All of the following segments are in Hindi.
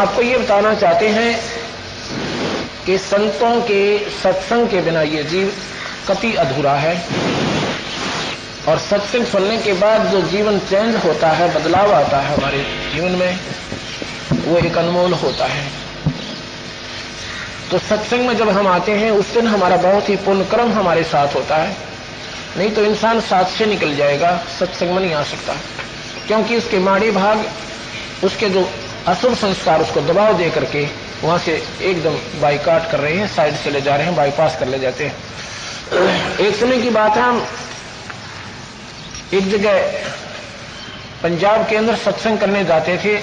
आपको ये बताना चाहते हैं कि संतों के सत्संग के बिना ये जीव कति अधूरा है, और सत्संग सुनने के बाद जो जीवन चेंज होता है, बदलाव आता है हमारे जीवन में, वो एक अनमोल होता है। तो सत्संग में जब हम आते हैं उस दिन हमारा बहुत ही पुण्य कर्म हमारे साथ होता है। नहीं तो इंसान साथ से निकल जाएगा, सत्संग में नहीं आ सकता, क्योंकि उसके माड़ी भाग, उसके जो अशुभ संस्कार उसको दबाव दे करके वहां से एकदम बाइकाट कर रहे हैं, साइड से ले जा रहे हैं, बाईपास कर ले जाते हैं। एक समय की बात है, हम एक जगह पंजाब के अंदर सत्संग करने जाते थे,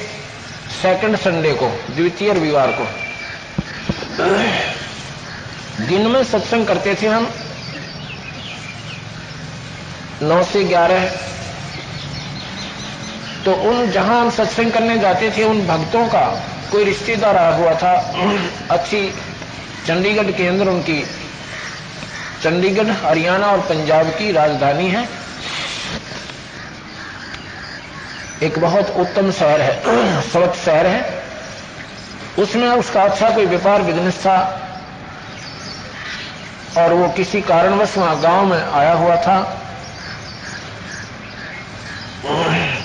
सेकंड संडे को, द्वितीय रविवार को। दिन में सत्संग करते थे हम 9 से 11। तो उन जहां हम सत्संग करने जाते थे उन भक्तों का कोई रिश्तेदार आया हुआ था, अच्छी चंडीगढ़ के अंदर, उनकी चंडीगढ़ हरियाणा और पंजाब की राजधानी है, एक बहुत उत्तम शहर है, स्वस्थ शहर है। उसमें उसका अच्छा कोई व्यापार बिजनेस था, और वो किसी कारणवश वहां गांव में आया हुआ था।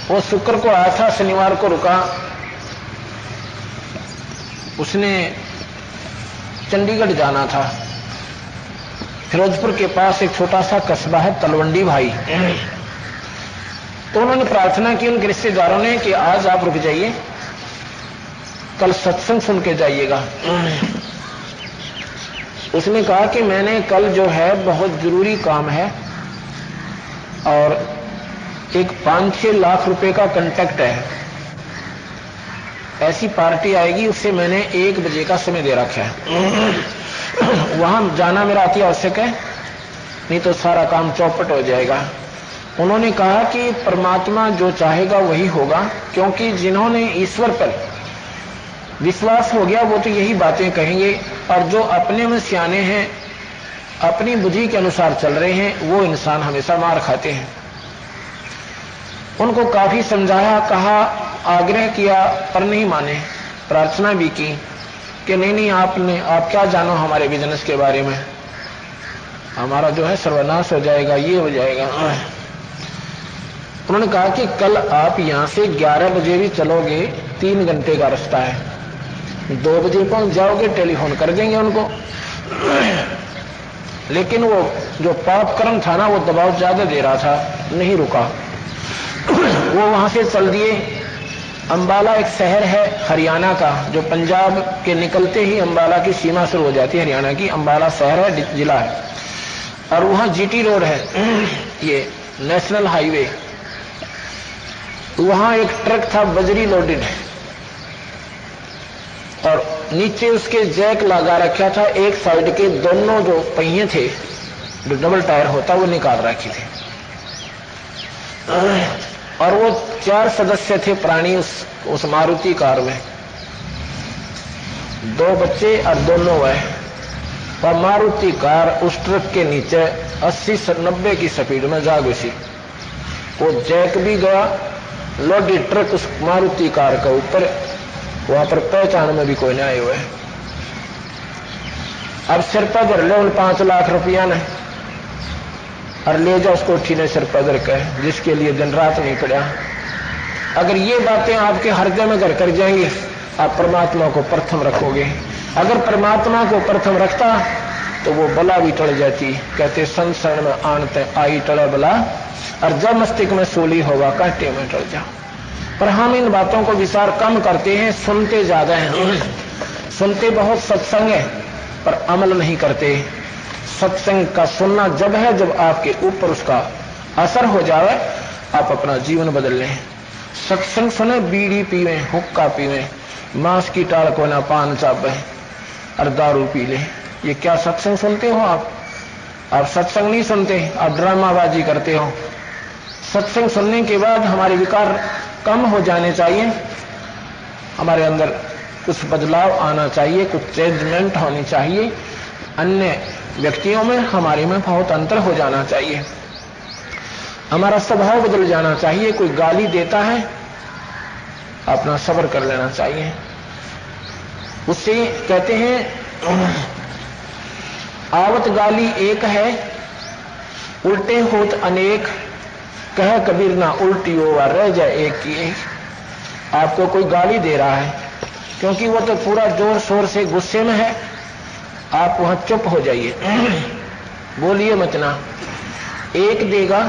वो शुक्र को आया था, शनिवार को रुका। उसने चंडीगढ़ जाना था। फिरोजपुर के पास एक छोटा सा कस्बा है तलवंडी भाई। तो उन्होंने प्रार्थना की उनके रिश्तेदारों ने कि आज आप रुक जाइए, कल सत्संग सुन के जाइएगा। उसने कहा कि मैंने कल जो है बहुत जरूरी काम है, और एक 5-6 लाख रुपए का कांट्रैक्ट है, ऐसी पार्टी आएगी, उससे मैंने 1 बजे का समय दे रखा है। वहां जाना मेरा अति आवश्यक है, नहीं तो सारा काम चौपट हो जाएगा। उन्होंने कहा कि परमात्मा जो चाहेगा वही होगा, क्योंकि जिन्होंने ईश्वर पर विश्वास हो गया वो तो यही बातें कहेंगे, और जो अपने में सियाने हैं, अपनी बुद्धि के अनुसार चल रहे हैं, वो इंसान हमेशा मार खाते हैं। उनको काफी समझाया, कहा, आग्रह किया, पर नहीं माने। प्रार्थना भी की कि नहीं, आप क्या जानो हमारे बिजनेस के बारे में, हमारा जो है सर्वनाश हो जाएगा, ये हो जाएगा। उन्होंने कहा कि कल आप यहां से 11 बजे भी चलोगे, 3 घंटे का रास्ता है, 2 बजे पहुंच जाओगे, टेलीफोन कर देंगे उनको। लेकिन वो जो पाप कर्म था ना, वो दबाव ज्यादा दे रहा था, नहीं रुका। वो वहां से चल दिए। अंबाला एक शहर है हरियाणा का, जो पंजाब के निकलते ही अंबाला की सीमा शुरू हो जाती है हरियाणा की। अंबाला शहर है, जिला है, और वहां जीटी रोड है, ये नेशनल हाईवे। वहां एक ट्रक था बजरी लोडेड, और नीचे उसके जैक लगा रखा था, एक साइड के दोनों जो पहिए थे, जो डबल टायर होता, वो निकाल रखे थे। और वो 4 सदस्य थे प्राणी उस मारुति कार में, 2 बच्चे और 2 नौवे। और मारुति कार उस ट्रक के नीचे 80 से 90 की स्पीड में जा घुसी। वो जैक भी गया, लोडेड ट्रक उस मारुति कार के ऊपर, वहां पर पहचान में भी कोई नहीं आए हुए। अब सिर पर धर ले उन 5 लाख रुपया ने, और ले जाओ उसको ठीने सिर पर धर के, जिसके लिए दिन रात नहीं पड़ा। अगर ये बातें आपके हृदय में घर कर जाएंगी, आप परमात्मा को प्रथम रखोगे। अगर परमात्मा को प्रथम रखता तो वो बला भी टल जाती। कहते संसरण में आनते आई टला बला, और जब मस्तिष्क में सूली होगा कांटे में टल जा। पर हम इन बातों को विचार कम करते हैं, सुनते ज्यादा हैं। सुनते बहुत सत्संग है, पर अमल नहीं करते। सत्संग का सुनना जब है जब आपके ऊपर उसका असर हो जाए, आप अपना जीवन बदल लें। सत्संग सुने, बीड़ी पीवे, हुक्का पीवे, मांस की टाल को ना पान चापे, और दारू पी ले। ये क्या सत्संग सुनते हो आप? आप सत्संग नहीं सुनते, आप ड्रामाबाजी करते हो। सत्संग सुनने के बाद हमारे विकार कम हो जाने चाहिए, हमारे अंदर कुछ बदलाव आना चाहिए, कुछ चेंजमेंट होनी चाहिए। अन्य व्यक्तियों में हमारे में बहुत अंतर हो जाना चाहिए, हमारा स्वभाव बदल जाना चाहिए। कोई गाली देता है, अपना सब्र कर लेना चाहिए। उससे कहते हैं आवत गाली एक है, उल्टे होत अनेक, कह कबीर ना उल्टी हो रह जाए एक की एक। आपको कोई गाली दे रहा है, क्योंकि वो तो पूरा जोर शोर से गुस्से में है, आप वहां चुप हो जाइए, बोलिए मत ना। एक देगा,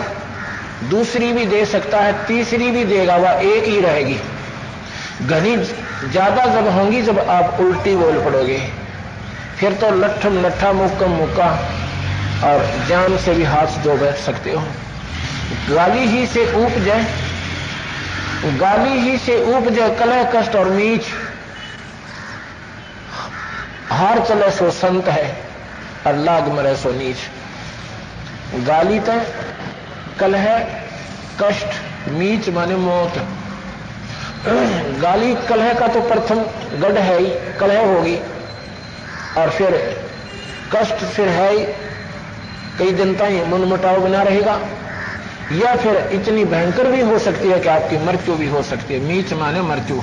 दूसरी भी दे सकता है, तीसरी भी देगा, वह एक ही रहेगी। घनी ज्यादा जब होंगी जब आप उल्टी बोल पड़ोगे, फिर तो लट्ठम लट्ठा मुक्कम मुक्का और जान से भी हाथ धो बैठ सकते हो। गाली ही से उपजे, गाली ही से उपजे कलह कष्ट और नीच, हार चले सो संत है और लाग मरे सो नीच। गाली तो कलह कष्ट, नीच माने मौत। गाली कलह का तो प्रथम गढ़ है ही, कलह होगी, और फिर कष्ट फिर है ही, कई दिन तक मनमुटाव बना रहेगा, या फिर इतनी भयंकर भी हो सकती है कि आपकी मृत्यु भी हो सकती है। मीच माने मृत्यु।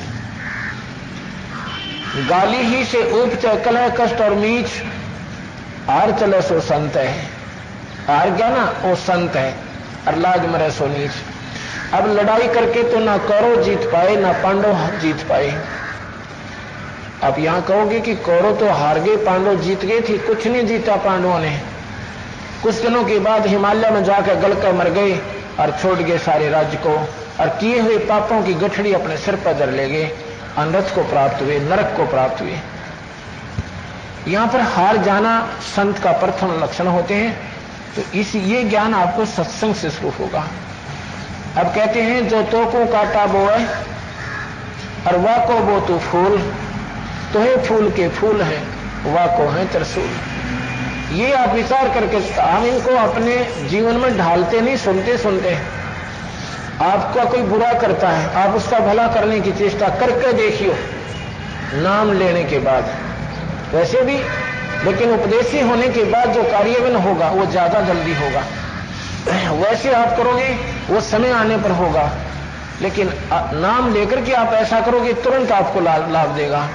गाली ही से उपचे कलह कष्ट और मीच, हार चले सो संत है। हार गया ना वो संत है, और लाज मरे सो नीच। अब लड़ाई करके तो ना कौरव जीत पाए ना पांडव जीत पाए। आप यहां कहोगे कि कौरव तो हार गए, पांडव जीत गए थे, कुछ नहीं जीता पांडवों ने। कुछ दिनों के बाद हिमालय में जाकर गलकर मर गए और छोड़ गए सारे राज्य को, और किए हुए पापों की गठड़ी अपने सिर पर धर ले गए, अनर्थ को प्राप्त हुए, नरक को प्राप्त हुए। यहां पर हार जाना संत का प्रथम लक्षण होते हैं। तो ये ज्ञान आपको सत्संग से शुरू होगा। अब कहते हैं जो तो को काटा बोए और वाह को बो तू फूल, तो है फूल के फूल है, वाह को है त्रिशूल। ये आप विचार करके, हम इनको अपने जीवन में ढालते नहीं, सुनते सुनते। आपका कोई बुरा करता है, आप उसका भला करने की चेष्टा करके देखियो नाम लेने के बाद, वैसे भी, लेकिन उपदेशी होने के बाद जो कार्यान्वयन होगा वो ज्यादा जल्दी होगा। वैसे आप करोगे वो समय आने पर होगा, लेकिन नाम लेकर के आप ऐसा करोगे तुरंत आपको लाभ देगा।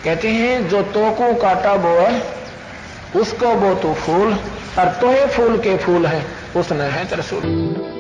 कहते हैं जो तो को काटा बोए उसको बो तू फूल, और तोहे फूल के फूल है, उसने है त्रिशूल।